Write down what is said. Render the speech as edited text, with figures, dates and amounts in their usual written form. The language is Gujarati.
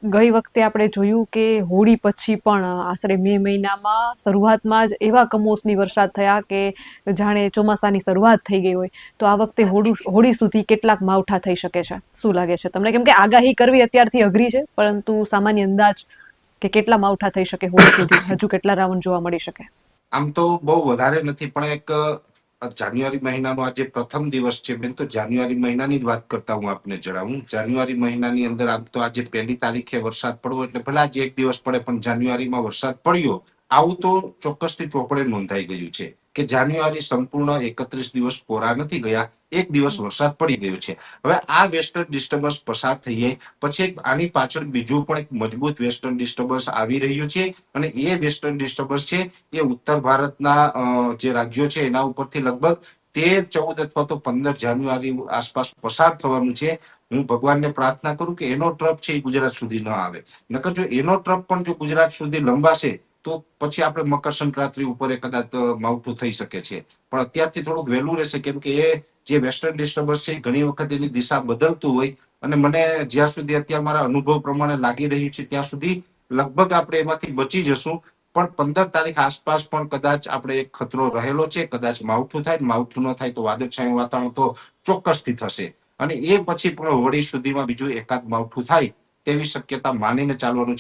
ગઈ વખતે આપણે જોયું કે હોળી પછી પણ આશરે મે મહિનામાં શરૂઆતમાં જ એવા કમોસમી વરસાદ થયા કે જાણે ચોમાસાની શરૂઆત થઈ ગઈ હોય. તો આ વખતે હોળી સુધી કેટલાક માવઠા થઈ શકે છે, શું લાગે છે તમને? કેમ કે આગાહી કરવી અત્યારથી અઘરી છે, પરંતુ સામાન્ય અંદાજ કે કેટલા માવઠા થઈ શકે હોળી સુધી, હજુ કેટલા રાઉન્ડ જોવા મળી શકે? આમ તો બહુ વધારે નથી, પણ એક જાન્યુઆરી મહિનાનો આજે પ્રથમ દિવસ છે બેન. તો જાન્યુઆરી મહિનાની જ વાત કરતા હું આપને જણાવું. જાન્યુઆરી મહિનાની અંદર આમ તો આજે 1 તારીખે વરસાદ પડવો એટલે ભલે આજે એક દિવસ પડે, પણ જાન્યુઆરીમાં વરસાદ પડ્યો આવું તો ચોક્કસથી ચોપડે નોંધાઈ ગયું છે કે જાન્યુઆરી સંપૂર્ણ 31 દિવસ કોરા નથી ગયા, એક દિવસ વરસાદ પડી ગયો છે. હવે આ વેસ્ટર્ન ડિસ્ટર્બન્સ પસાર થઈ જાય પછી આની પાછળ બીજું પણ એક મજબૂત વેસ્ટર્ન ડિસ્ટર્બન્સ આવી રહ્યું છે, અને એ વેસ્ટર્ન ડિસ્ટર્બન્સ છે એ ઉત્તર ભારતના જે રાજ્યો છે એના ઉપરથી લગભગ 13, 14 અથવા તો 15 જાન્યુઆરી આસપાસ પસાર થવાનું છે. હું ભગવાનને પ્રાર્થના કરું કે એનો ટ્રપ છે એ ગુજરાત સુધી ન આવે. નકર જો એનો ટ્રપ પણ જો ગુજરાત સુધી લંબાશે તો પછી આપણે મકર સંક્રાંતિ ઉપર કદાચ માવઠું થઈ શકે છે. પણ અત્યારથી થોડુંક વહેલું રહેશે, કેમ કે એ જે વેસ્ટર્ન ડિસ્ટર્બન્સ છે ઘણી વખત એની દિશા બદલતું હોય, અને મને જ્યાં સુધી અત્યારે મારા અનુભવ પ્રમાણે લાગી રહ્યું છે ત્યાં સુધી લગભગ આપણે એમાંથી બચી જશું. પણ 15 તારીખ આસપાસ પણ કદાચ આપણે એક ખતરો રહેલો છે. કદાચ માવઠું થાય, માવઠું ન થાય તો વાદળછાયું વાતાવરણ તો ચોક્કસથી થશે, અને એ પછી પણ હોળી સુધીમાં બીજું એકાદ માવઠું થાય તેવી શક્યતા માનીને ચાલવાનું છે.